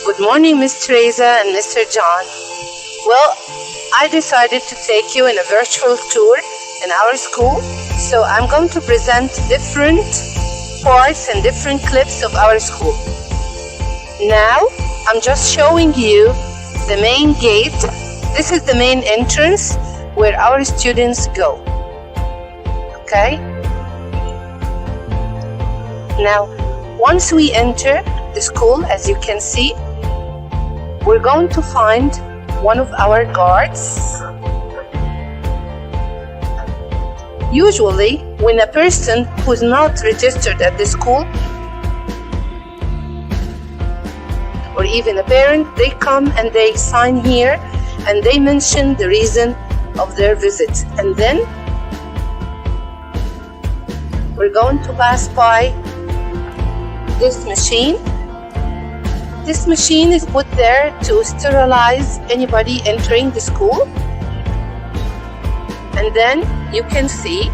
Good morning, Miss Teresa and Mr. John. Well, I decided to take you in a virtual tour in our school. So I'm going to present different parts and different clips of our school. Now, I'm just showing you the main gate. This is the main entrance where our students go. Okay? Now, once we enter the school, as you can see, we're going to find one of our guards. Usually, when a person who's not registered at the school, or even a parent, they come and they sign here and they mention the reason of their visit. And then we're going to pass by this machine. This machine is put there to sterilize anybody entering the school. And then you can see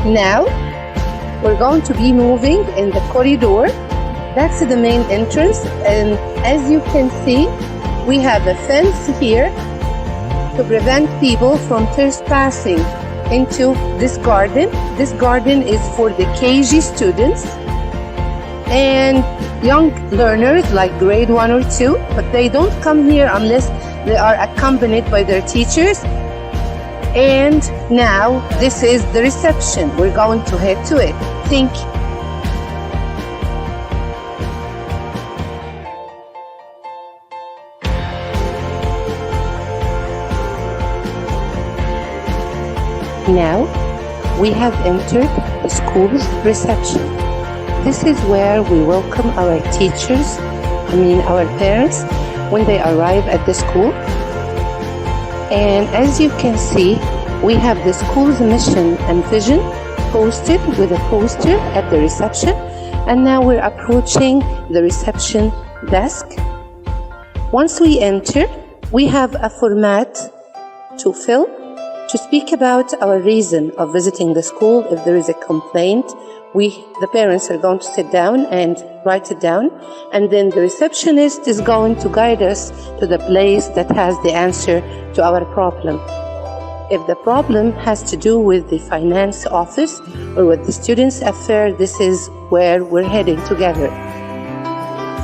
now we're going to be moving in the corridor. That's the main entrance, and as you can see, we have a fence here to prevent people from trespassing into this garden. This garden is for the KG students and young learners like grade 1 or 2, but they don't come here unless they are accompanied by their teachers. And now this is the reception. We're going to head to it. Thank you. Now we have entered the school's reception. This is where we welcome our teachers, our parents, when they arrive at the school. And as you can see, we have the school's mission and vision posted with a poster at the reception. And now we're approaching the reception desk. Once we enter, we have a format to fill to speak about our reason of visiting the school. If there is a complaint, the parents are going to sit down and write it down, and then the receptionist is going to guide us to the place that has the answer to our problem. If the problem has to do with the finance office or with the students' affair, this is where we're heading together.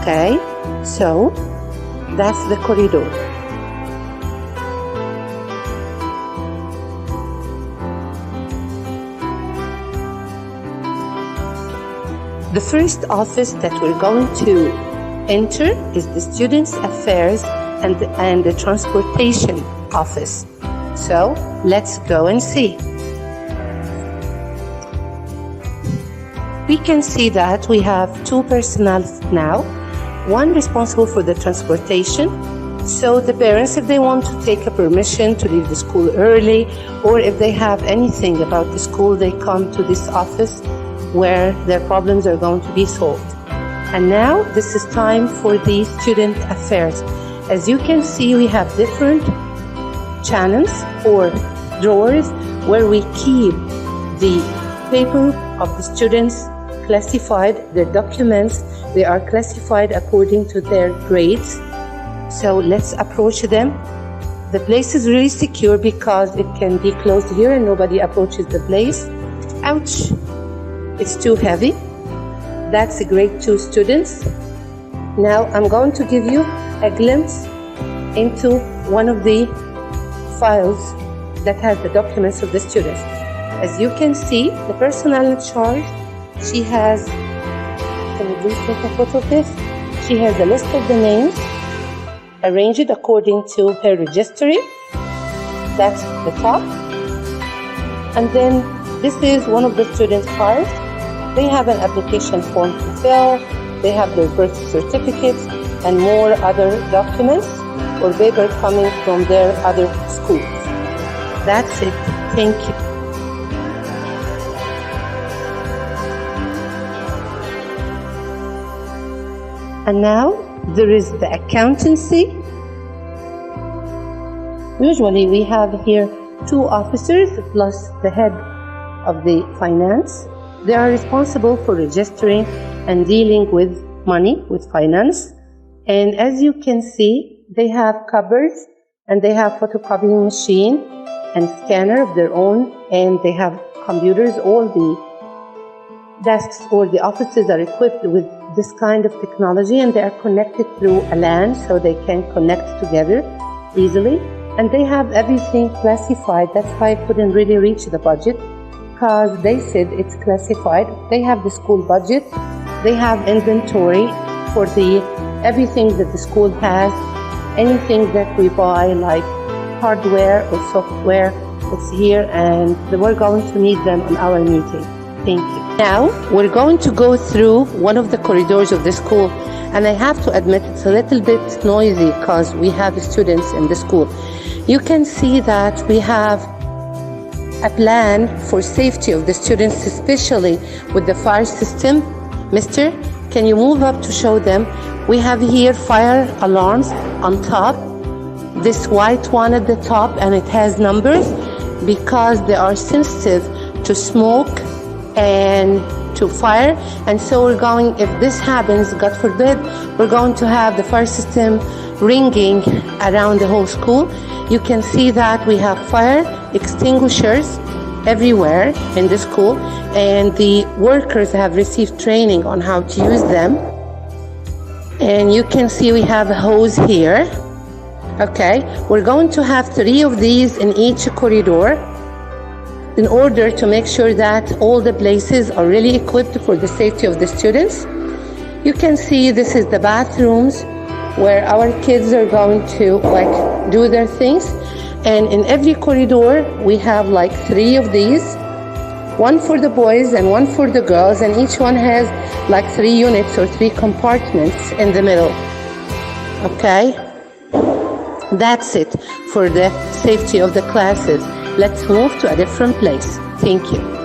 Okay, so that's the corridor. The first office that we're going to enter is the Students' Affairs and the Transportation Office. So let's go and see. We can see that we have two personnel now, one responsible for the transportation. So the parents, if they want to take a permission to leave the school early, or if they have anything about the school, they come to this office where their problems are going to be solved. And now this is time for the Student Affairs. As you can see, we have different channels or drawers where we keep the paper of the students classified, their documents. They are classified according to their grades. So let's approach them. The place is really secure because it can be closed here and nobody approaches the place. Ouch! It's too heavy. That's a grade 2 students. Now I'm going to give you a glimpse into one of the files that has the documents of the students. As you can see, the personnel in charge, she has, can you please take a photo of this? She has a list of the names arranged according to her registry. That's the top. And then this is one of the students' cards. They have an application form to fill. They have their birth certificates and more other documents or paper coming from their other schools. That's it. Thank you. And now there is the accountancy. Usually we have here 2 officers plus the head of the finance. They are responsible for registering and dealing with money, with finance. And as you can see, they have cupboards and they have photocopying machine and scanner of their own, and they have computers. All the desks or the offices are equipped with this kind of technology, and they are connected through a LAN so they can connect together easily. And they have everything classified. That's why I couldn't really reach the budget, because they said it's classified. They have the school budget. They have inventory for everything that the school has. Anything that we buy, like hardware or software, it's here, and we're going to meet them on our meeting. Thank you. Now, we're going to go through one of the corridors of the school, and I have to admit it's a little bit noisy because we have students in the school. You can see that we have a plan for safety of the students, especially with the fire system. Mister, can you move up to show them? We have here fire alarms on top. This white one at the top, and it has numbers because they are sensitive to smoke and to fire. And so we're going, if this happens, God forbid, we're going to have the fire system ringing around the whole school. You can see that we have fire extinguishers everywhere in the school, and the workers have received training on how to use them. And you can see we have a hose here. Okay, we're going to have 3 of these in each corridor in order to make sure that all the places are really equipped for the safety of the students. You can see this is the bathrooms where our kids are going to do their things. And in every corridor we have 3 of these, 1 for the boys and 1 for the girls, and each one has 3 units or 3 compartments in the middle. Okay, that's it for the safety of the classes. Let's move to a different place. Thank you.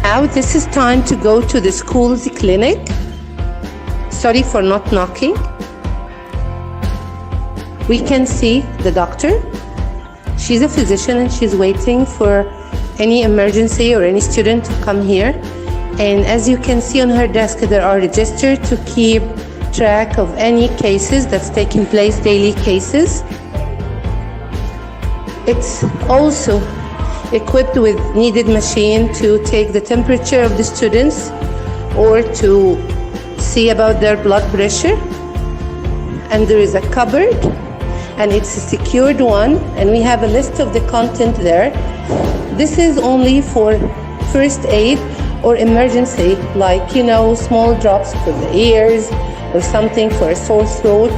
Now this is time to go to the school's clinic. Sorry for not knocking. We can see the doctor. She's a physician and she's waiting for any emergency or any student to come here. And as you can see on her desk, there are registers to keep track of any cases that's taking place, daily cases. It's also equipped with needed machine to take the temperature of the students or to see about their blood pressure. And there is a cupboard, and it's a secured one, and we have a list of the content there. This is only for first aid or emergency, like, small drops for the ears or something for a sore throat.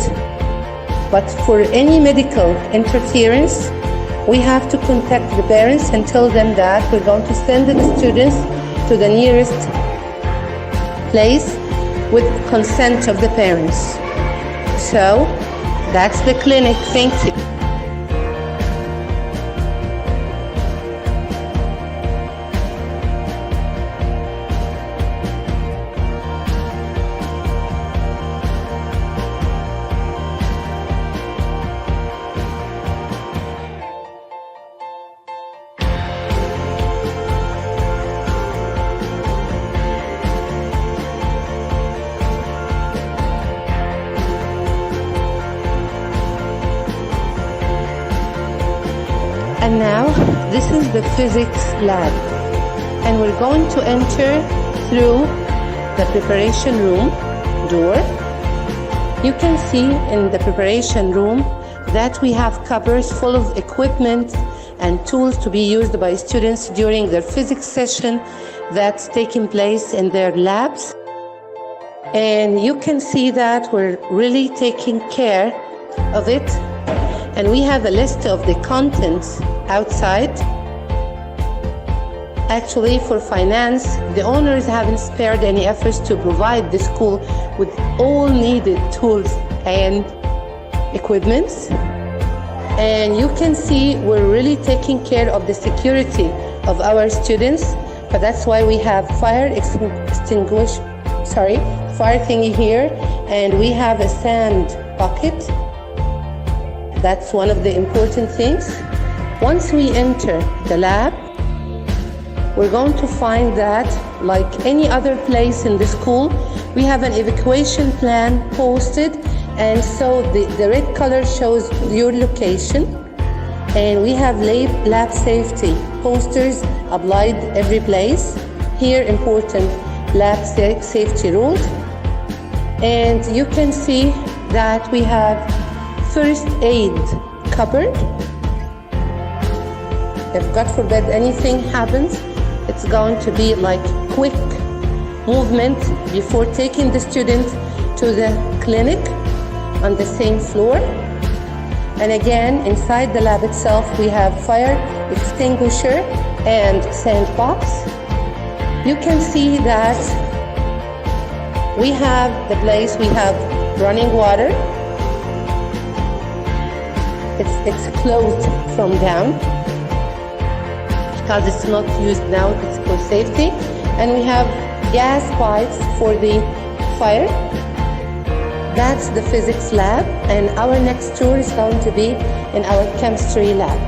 But for any medical interference, we have to contact the parents and tell them that we're going to send the students to the nearest place with consent of the parents. So that's the clinic. Thank you. And now, this is the physics lab. And we're going to enter through the preparation room door. You can see in the preparation room that we have cupboards full of equipment and tools to be used by students during their physics session that's taking place in their labs. And you can see that we're really taking care of it. And we have a list of the contents outside. Actually, for finance, the owners haven't spared any efforts to provide the school with all needed tools and equipments. And you can see we're really taking care of the security of our students. But that's why we have fire thingy here, and we have a sand bucket. That's one of the important things. Once we enter the lab, we're going to find that, like any other place in the school, we have an evacuation plan posted, and so the red color shows your location. And we have lab safety posters applied every place. Here, important lab safety rules. And you can see that we have first aid cupboard. If God forbid anything happens, it's going to be like quick movement before taking the student to the clinic on the same floor. And again, inside the lab itself, we have fire extinguisher and sandbox. You can see that we have the place, we have running water. It's closed from down because it's not used now, it's for safety. And we have gas pipes for the fire. That's the physics lab, and our next tour is going to be in our chemistry lab.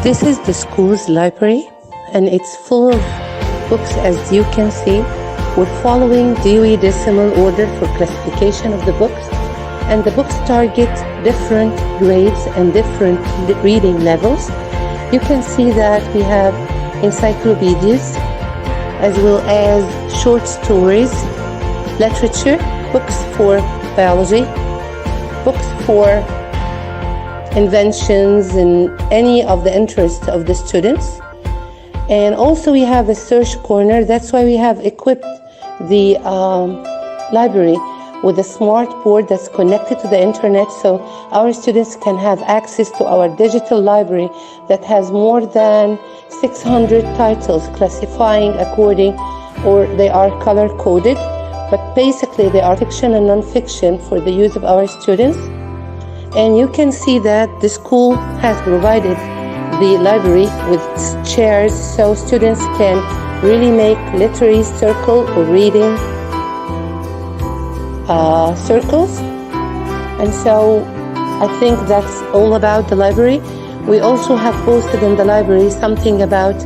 This is the school's library, and it's full of books, as you can see. We're following Dewey Decimal Order for classification of the books, and the books target different grades and different reading levels. You can see that we have encyclopedias, as well as short stories, literature, books for biology, books for inventions and any of the interests of the students. And also we have a search corner. That's why we have equipped the library with a smart board that's connected to the internet, so our students can have access to our digital library that has more than 600 titles classifying according, or they are color coded, but basically they are fiction and non-fiction for the use of our students. And you can see that the school has provided the library with chairs so students can really make literary circle or reading circles. And so I think that's all about the library. We also have posted in the library something about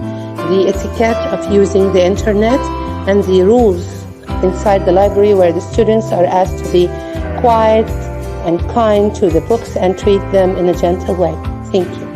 the etiquette of using the internet and the rules inside the library, where the students are asked to be quiet and kind to the books and treat them in a gentle way. Thank you.